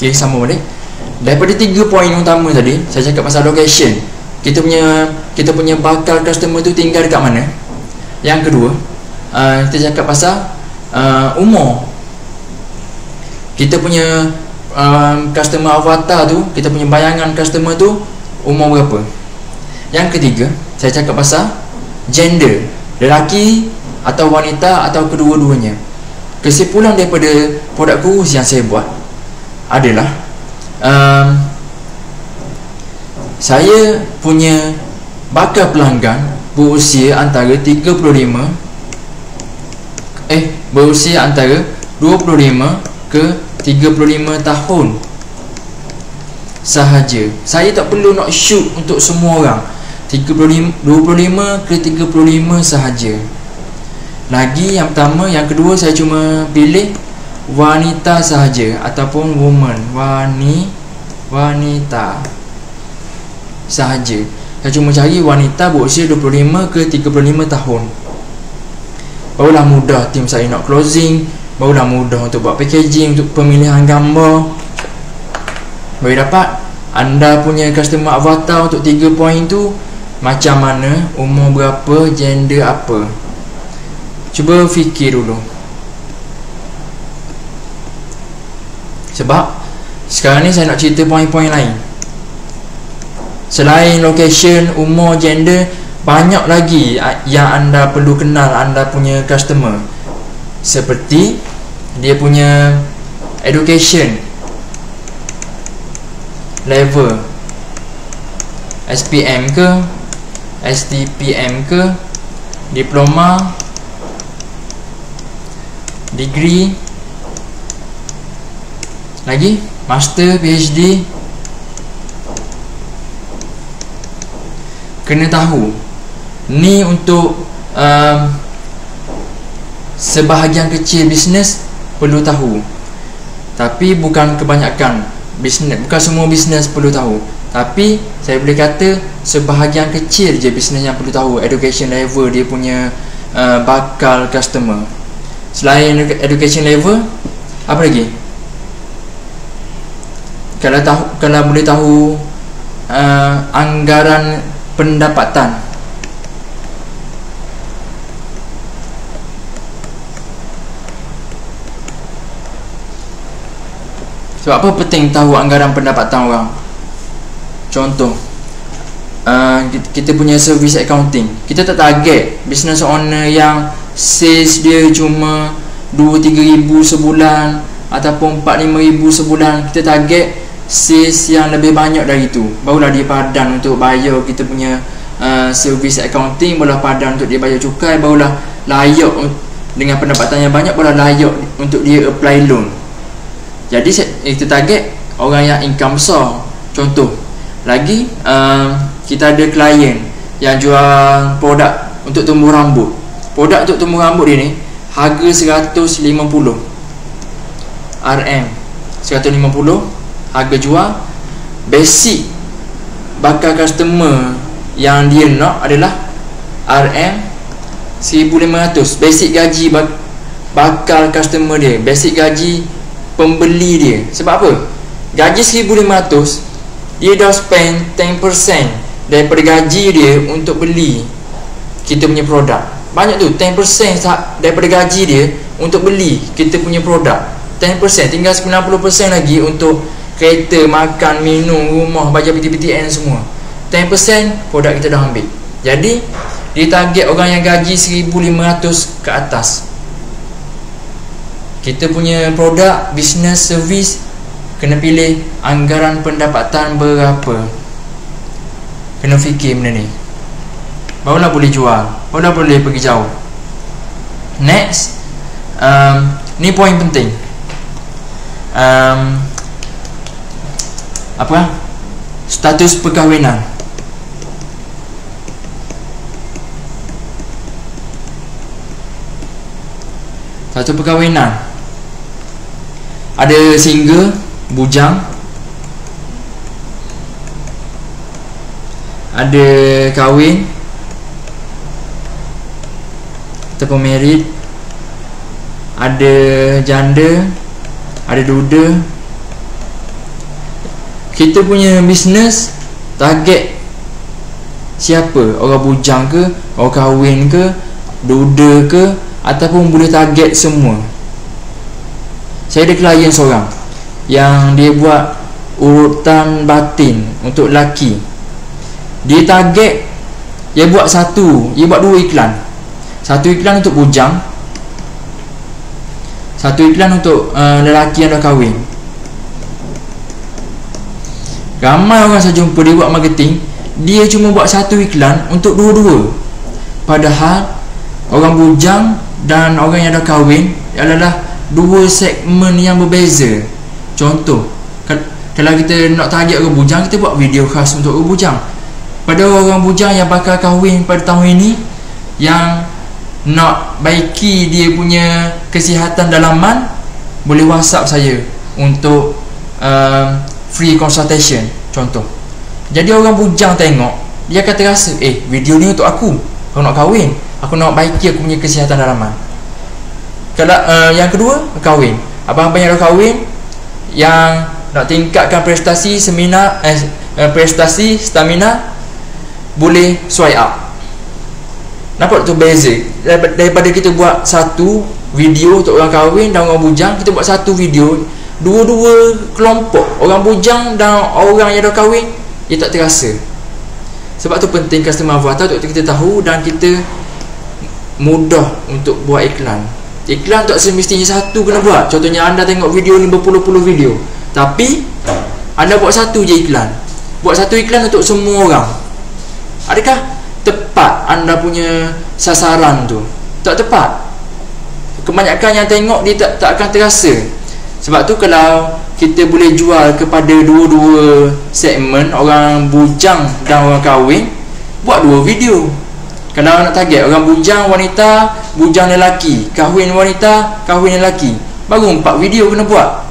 Okay, sama balik. Daripada 3 poin utama tadi, saya cakap pasal location. Kita punya bakal customer tu tinggal dekat mana. Yang kedua, kita cakap pasal umur. Kita punya customer avatar tu, kita punya bayangan customer tu umur berapa. Yang ketiga, saya cakap pasal gender, lelaki atau wanita atau kedua-duanya. Kesimpulan daripada produk kurus yang saya buat adalah saya punya bakal pelanggan berusia antara 25 ke 35 tahun sahaja. Saya tak perlu nak shoot untuk semua orang. 25 ke 35 sahaja. Lagi yang pertama, yang kedua saya cuma pilih wanita sahaja ataupun woman, wanita sahaja. Saya cuma cari wanita berusia 25 ke 35 tahun. Barulah mudah tim saya nak closing, barulah mudah untuk buat packaging, untuk pemilihan gambar. Baru dapat anda punya customer avatar untuk 3 poin tu macam mana, umur berapa, gender apa. Cuba fikir dulu. Sebab sekarang ni saya nak cerita poin-poin lain. Selain location, umur, gender, banyak lagi yang anda perlu kenal anda punya customer. Seperti dia punya education level, SPM ke, STPM ke, diploma, degree, lagi master, PhD. Kena tahu. Ni untuk sebahagian kecil bisnes perlu tahu. Tapi bukan kebanyakan bisnes, bukan semua bisnes perlu tahu. Tapi saya boleh kata sebahagian kecil je bisnes yang perlu tahu education level dia punya bakal customer. Selain education level, apa lagi? Kalau boleh tahu anggaran pendapatan. Sebab apa penting tahu anggaran pendapatan orang? Contoh, kita punya service accounting. Kita tak target business owner yang sales dia cuma 2-3 ribu sebulan ataupun 4-5 ribu sebulan. Kita target sales yang lebih banyak dari itu. Barulah dia padan untuk bayar kita punya service accounting, barulah padan untuk dia bayar cukai, barulah layak dengan pendapatan yang banyak, barulah layak untuk dia apply loan. Jadi kita target orang yang income besar. Contoh lagi, kita ada klien yang jual produk untuk tumbuh rambut. Produk untuk tumbuh rambut dia ni harga 150 RM, 150 harga jual. Basic bakal customer yang dia nak adalah RM 1500. Basic gaji bakal customer dia, basic gaji pembeli dia. Sebab apa? Gaji 1500, dia dah spend 10% daripada gaji dia untuk beli kita punya produk. Banyak tu, 10% daripada gaji dia untuk beli kita punya produk. 10%, tinggal 90% lagi untuk kereta, makan, minum, rumah, bayar PTPTN semua. 10% produk kita dah ambil. Jadi dia target orang yang gaji 1500 ke atas. Kita punya produk, business, service, kena pilih anggaran pendapatan berapa. Kena fikir benda ni, barulah boleh jual, barulah boleh pergi jauh. Next, ni poin penting. Apa? Status perkahwinan. Status perkahwinan. Ada single, bujang, ada kahwin ataupun married, ada janda, ada duda, kita punya bisnes target siapa? Orang bujang ke, orang kahwin ke, duda ke, ataupun boleh target semua. Saya ada klien seorang yang dia buat urutan batin untuk lelaki. Dia target, dia buat dua iklan. Satu iklan untuk bujang, satu iklan untuk lelaki yang dah kahwin. Ramai orang saya jumpa dia buat marketing, dia cuma buat satu iklan untuk dua-dua. Padahal orang bujang dan orang yang dah kahwin adalah dua segmen yang berbeza. Contoh, kalau kita nak target orang bujang, kita buat video khas untuk orang bujang. Pada orang bujang yang bakal kahwin pada tahun ini, yang nak baiki dia punya kesihatan dalaman, boleh WhatsApp saya untuk free consultation contoh. Jadi orang bujang tengok, dia akan terasa, video ni untuk aku nak kahwin, aku nak baiki aku punya kesihatan dalaman. Kalau yang kedua, kahwin, abang-abang yang dah kahwin, yang nak tingkatkan prestasi seminar, prestasi stamina, boleh swipe up. Nampak tu beza daripada kita buat satu video untuk orang kahwin dan orang bujang, kita buat satu video dua-dua kelompok, orang bujang dan orang yang dah kahwin, dia tak terasa. Sebab tu penting customer avatar untuk kita tahu, dan kita mudah untuk buat iklan. Iklan tak semestinya satu kena buat. Contohnya anda tengok video ni berpuluh-puluh video, tapi anda buat satu je iklan, buat satu iklan untuk semua orang. Adakah tepat anda punya sasaran tu? Tak tepat. Kebanyakan yang tengok dia tak akan terasa. Sebab tu kalau kita boleh jual kepada dua-dua segmen, orang bujang dan orang kahwin, buat dua video. Kalau nak target orang bujang wanita, bujang lelaki, kahwin wanita, kahwin lelaki, baru 4 video kena buat.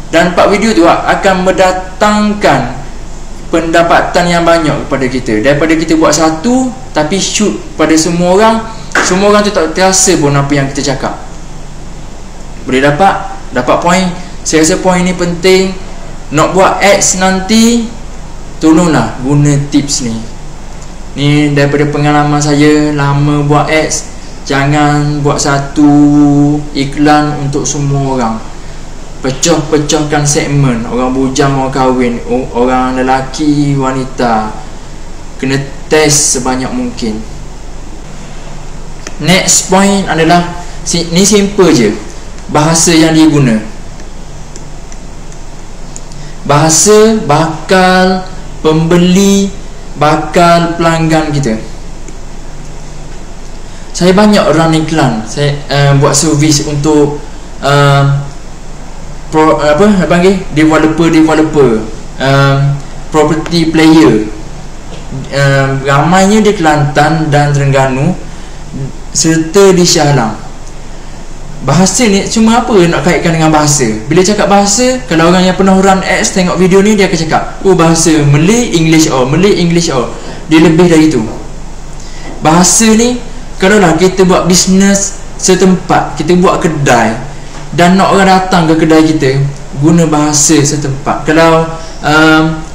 Dan 4 video tu akan mendatangkan pendapatan yang banyak kepada kita, daripada kita buat satu tapi shoot pada semua orang tu tak terasa pun apa yang kita cakap. Boleh dapat point. Saya rasa point ni penting. Nak buat ads nanti, tolonglah guna tips ni. Ni daripada pengalaman saya lama buat ads. Jangan buat satu iklan untuk semua orang. Pecah-pecahkan segmen, orang bujang, orang kahwin, orang lelaki, wanita. Kena test sebanyak mungkin. Next point adalah, ni simple je, bahasa yang diguna. Bahasa bakal pembeli, bakal pelanggan kita. Saya banyak run iklan. Saya buat servis untuk developer, property player, ramainya di Kelantan dan Terengganu serta di Shah Alam. Bahasa ni cuma apa nak kaitkan dengan bahasa? Bila cakap bahasa, kalau orang yang pernah run ads tengok video ni, dia akan cakap, bahasa Malay English Malay English dia lebih dari itu. Bahasa ni, kalau lah kita buat bisnes setempat, kita buat kedai dan nak orang datang ke kedai kita, guna bahasa setempat. Kalau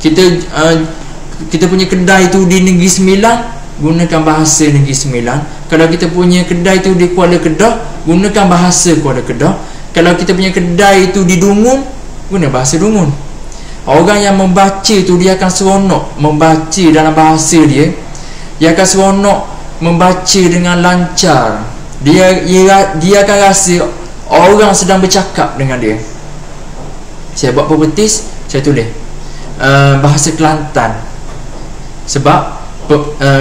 kita punya kedai tu di Negeri Sembilan, gunakan bahasa Negeri Sembilan. Kalau kita punya kedai tu di Kuala Kedah, gunakan bahasa Kuala Kedah. Kalau kita punya kedai tu di Dungun, guna bahasa Dungun. Orang yang membaca tu, dia akan seronok membaca dalam bahasa dia. Dia akan seronok membaca dengan lancar. Dia akan rasa orang sedang bercakap dengan dia. Saya buat properties, saya tulis bahasa Kelantan. Sebab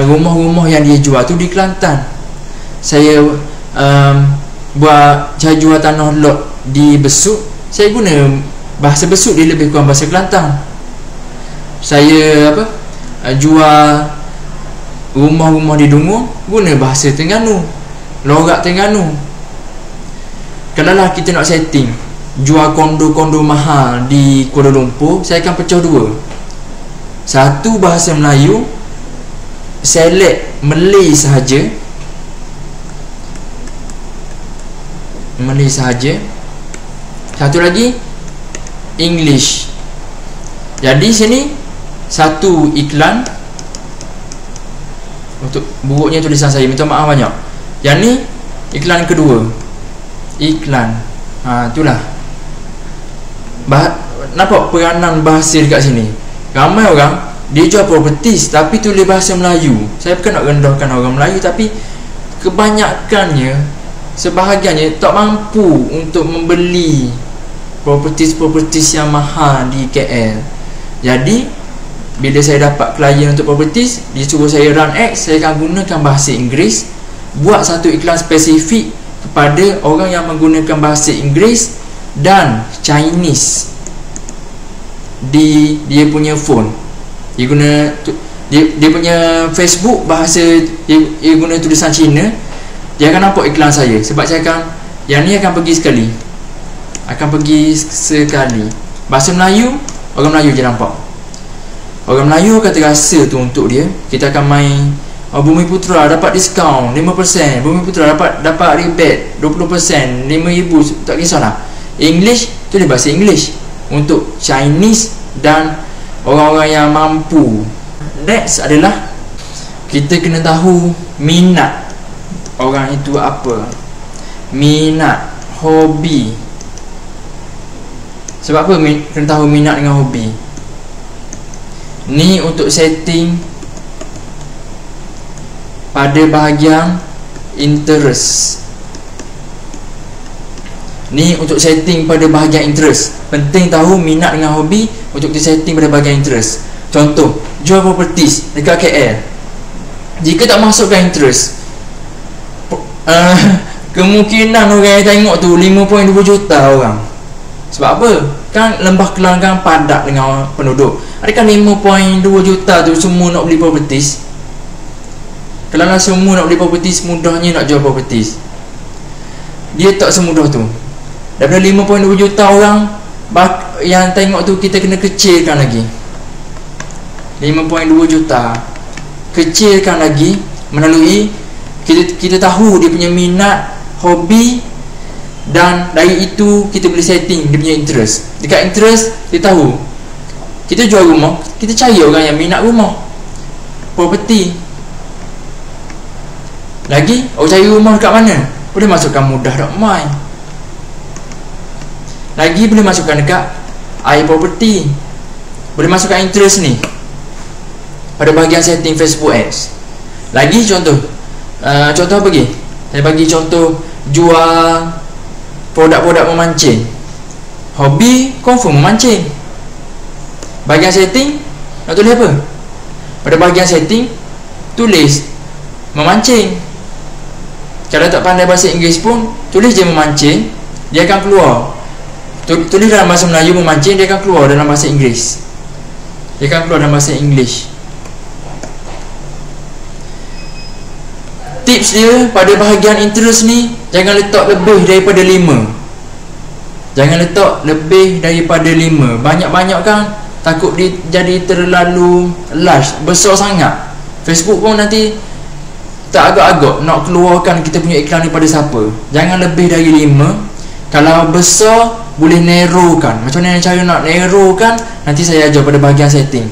rumah-rumah yang dia jual tu di Kelantan. Saya saya jual tanah lot di Besut, saya guna bahasa Besut, dia lebih kurang bahasa Kelantan. Saya jual rumah-rumah di Dungun, guna bahasa Terengganu, lorak Terengganu. Kalau lah kita nak setting jual kondo-kondo mahal di Kuala Lumpur, saya akan pecah dua. Satu bahasa Melayu, select Malay sahaja, Malay sahaja. Satu lagi English. Jadi sini satu iklan. Untuk buruknya tulisan saya, minta maaf banyak. Yang ni iklan kedua. Iklan. Itulah. Nampak peranan bahasa dekat sini. Ramai orang dia jual properties tapi tulis bahasa Melayu. Saya bukan nak rendahkan orang Melayu, tapi kebanyakannya, sebahagiannya tak mampu untuk membeli properties yang mahal di KL. Jadi bila saya dapat klien untuk properties, dia suruh saya run ad, saya akan gunakan bahasa Inggeris, buat satu iklan spesifik kepada orang yang menggunakan bahasa Inggeris dan Chinese di dia punya phone. Dia punya Facebook bahasa dia guna tulisan Cina. Dia akan nampak iklan saya, sebab saya akan, yang ni akan pergi sekali. Bahasa Melayu, orang Melayu je nampak. Orang Melayu akan terasa tu untuk dia. Kita akan main Bumiputera dapat diskaun 5%, Bumiputera dapat rebate 20%, 5,000, tak kisahlah. English tu dia bahasa English untuk Chinese dan orang-orang yang mampu. Next adalah kita kena tahu minat orang itu apa. Minat, hobi. Sebab apa kena tahu minat dengan hobi? Ni untuk setting pada bahagian interest. Ni untuk setting pada bahagian interest. Penting tahu minat dengan hobi untuk kita setting pada bahagian interest. Contoh, jual properties dekat KL. Jika tak masukkan interest, kemungkinan orang yang tengok tu 5.2 juta orang. Sebab apa? Kan Lembah Kelang kan padat dengan penduduk. Adakah 5.2 juta tu semua nak beli properties? Kalau semua nak beli properties, mudahnya nak jual properties. Dia tak semudah tu. Daripada 5.2 juta orang yang tengok tu, kita kena kecilkan lagi. 5.2 juta kecilkan lagi melalui kita tahu dia punya minat, hobi, dan dari itu kita boleh setting dia punya interest. Dekat interest, kita tahu kita jual rumah, kita cari orang yang minat rumah, property. Lagi, cari rumah dekat mana? Boleh masukkan mudah.my. Lagi boleh masukkan dekat iProperty. Boleh masukkan interest ni pada bahagian setting Facebook Ads. Lagi contoh apa lagi? Saya bagi contoh jual produk-produk memancing. Hobi confirm memancing. Bahagian setting nak tulis apa? Pada bahagian setting tulis memancing. Kalau tak pandai bahasa Inggeris pun tulis je memancing, dia akan keluar. Tulis dalam bahasa Melayu memancing, dia akan keluar dalam bahasa Inggeris. Dia akan keluar dalam bahasa English. Tips dia pada bahagian interest ni, jangan letak lebih daripada 5. Jangan letak lebih daripada 5. Banyak-banyak kan takut dia jadi terlalu large, besar sangat. Facebook pun nanti tak agak-agak nak keluarkan kita punya iklan ni pada siapa. Jangan lebih dari 5. Kalau besar boleh narrowkan. Macam mana cara nak narrowkan, nanti saya ajar pada bahagian setting.